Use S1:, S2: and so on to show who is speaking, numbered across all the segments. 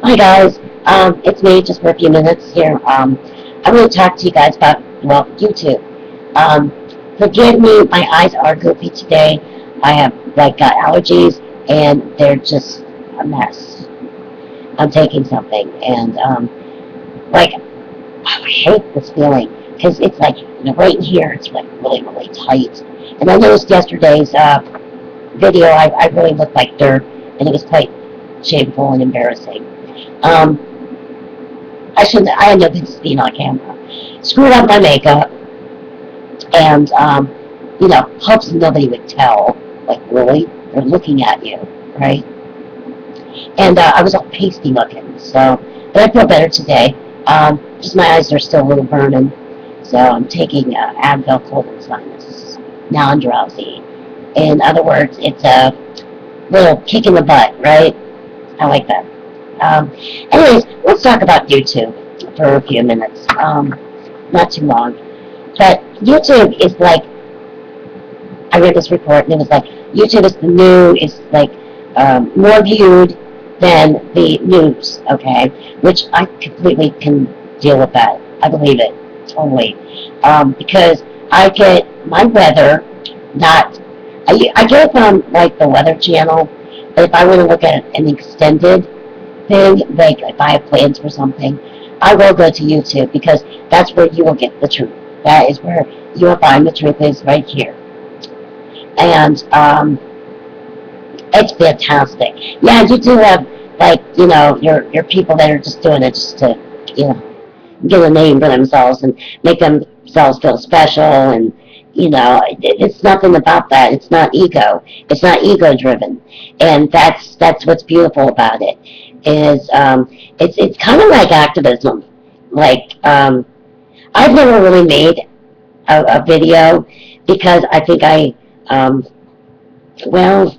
S1: Hi guys, it's me just for a few minutes here. I'm going to talk to you guys about, well, YouTube. Um, Forgive me, my eyes are goofy today. I have got allergies and they're just a mess. I'm taking something and like I hate this feeling because it's right in here. It's like really really tight. And I noticed yesterday's video. I really looked like dirt and it was quite shameful and embarrassing. Um, I shouldn't. I had no business being on camera. Screwed up my makeup, and hopes nobody would tell. Like, really, they're looking at you, right? And I was all pasty looking. So, but I feel better today. Just my eyes are still a little burning. So I'm taking Advil cold and sinus. Now I'm drowsy. In other words, it's a little kick in the butt, right? I like that. Um, Anyways, let's talk about YouTube for a few minutes. Not too long. But YouTube is like, I read this report and it was like, YouTube is the new, is like more viewed than the news, okay? Which I completely can deal with that. I believe it, totally. Because I get my weather, not, I get it from like the Weather Channel, but if I want to look at an extended thing, like if I have plans for something, I will go to YouTube because that's where you will get the truth. That is where you will find the truth is right here. And it's fantastic. Yeah, you do have your people that are just doing it just to get a name for themselves and make themselves feel special and it's nothing about that. It's not ego. It's not ego driven, and that's what's beautiful about it. Is it's kind of like activism. Like I've never really made a video because I think well,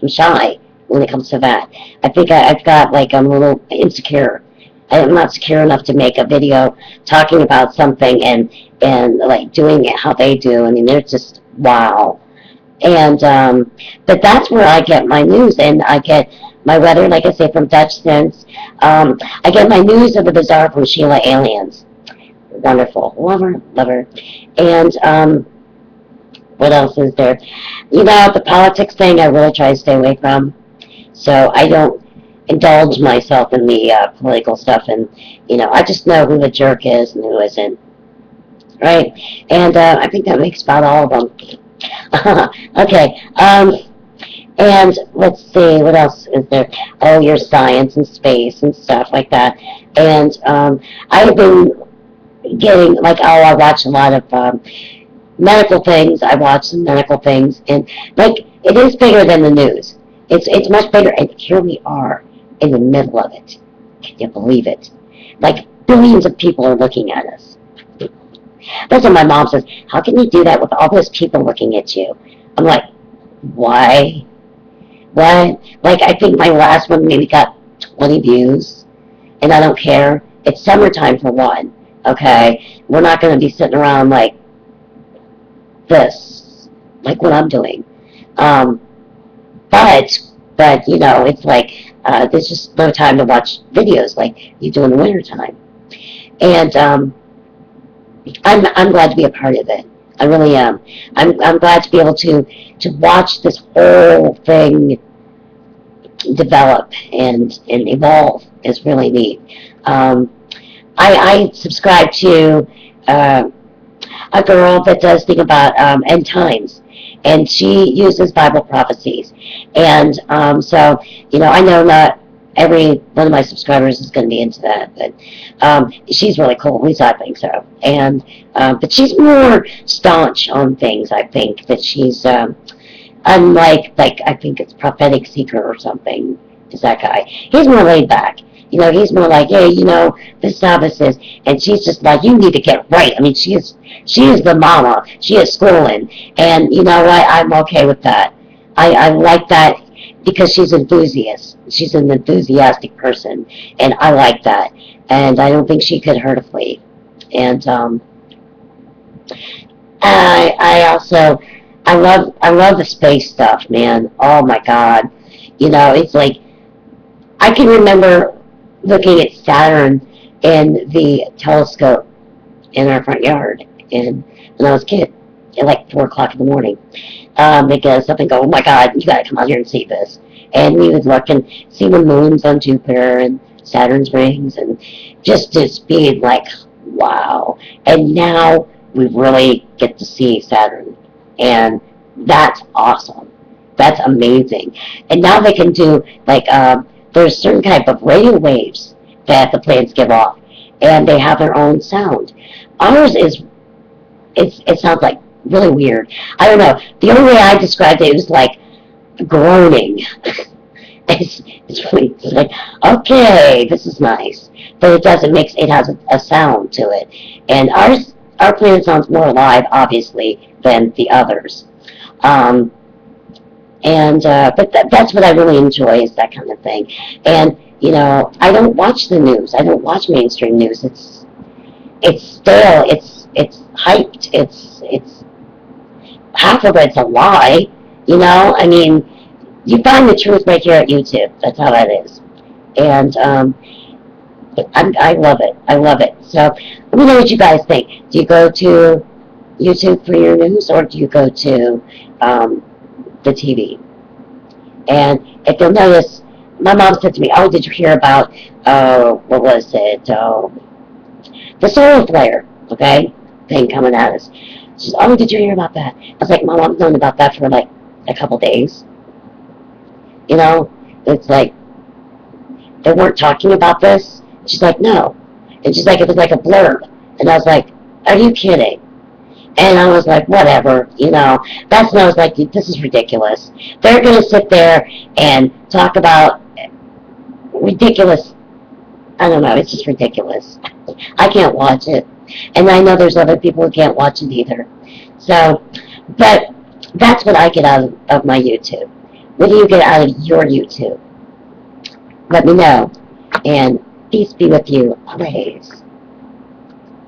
S1: I'm shy when it comes to that. I think I've got I'm a little insecure. I'm not secure enough to make a video talking about something and like doing it how they do. I mean, they're just wow. And but that's where I get my news, and I get my weather, like I say, from Dutch Sense. I get my news of the bizarre from Sheila Aliens. Wonderful, love her. And what else is there? The politics thing I really try to stay away from. So I don't indulge myself in the political stuff, and I just know who the jerk is and who isn't, right? And I think that makes about all of them. Okay, and let's see, what else is there? Oh, your science and space and stuff like that. And I've been getting I watch a lot of medical things. I watch some medical things, and it is bigger than the news. It's much bigger, and here we are in the middle of it. Can you believe it? Like billions of people are looking at us. That's what my mom says. How can you do that with all those people looking at you? I'm like, why? What? Like I think my last one maybe got 20 views, and I don't care. It's summertime for one. Okay, we're not going to be sitting around like this, like what I'm doing. Um, but it's like there's just no time to watch videos like you do in the wintertime. And I'm glad to be a part of it. I really am. I'm glad to be able to watch this whole thing develop and evolve. Is really neat. I subscribe to a girl that does think about end times, and she uses Bible prophecies. And so I know not every one of my subscribers is going to be into that, but she's really cool. At least I think so. And but she's more staunch on things. I think that she's unlike I think it's Prophetic Seeker or something. Is that guy? He's more laid back. He's more like, hey, this Sabbath is, and she's just like, you need to get right. I mean, she is the mama. She is schooling, and you know what? I'm okay with that. I like that because she's enthusiast. She's an enthusiastic person, and I like that. And I don't think she could hurt a flea. And I also I love the space stuff, man. Oh my God, it's like I can remember looking at Saturn in the telescope in our front yard. And when I was a kid, at like 4 o'clock in the morning, because something go, oh my God, you gotta come out here and see this. And we would look and see the moons on Jupiter and Saturn's rings, and just being like, wow. And now we really get to see Saturn, and that's awesome. That's amazing. And now they can do like there's certain type of radio waves that the planets give off, and they have their own sound. Ours is it sounds like really weird. I don't know. The only way I described it was like groaning. It's really it's like, okay, this is nice, but it does. It makes it has a sound to it, and our planet sounds more alive, obviously, than the others. Um, and but that's what I really enjoy is that kind of thing. And I don't watch the news. I don't watch mainstream news. It's stale. It's hyped. It's half of it's a lie. I mean, you find the truth right here at YouTube. That's how that is. And I love it. I love it. So let me know what you guys think. Do you go to YouTube for your news, or do you go to the TV? And if you'll notice, my mom said to me, "Oh, did you hear about what was it? The solar flare, okay, thing coming at us." She said, "Oh, did you hear about that?" I was like, "Mom, I've known about that for like a couple days." It's like they weren't talking about this. She's like, "No," and she's like, "It was like a blurb," and I was like, "Are you kidding?" And I was like, whatever. That's when I was like, this is ridiculous. They're going to sit there and talk about ridiculous. I don't know. It's just ridiculous. I can't watch it. And I know there's other people who can't watch it either. So, but that's what I get out of my YouTube. What do you get out of your YouTube? Let me know. And peace be with you always.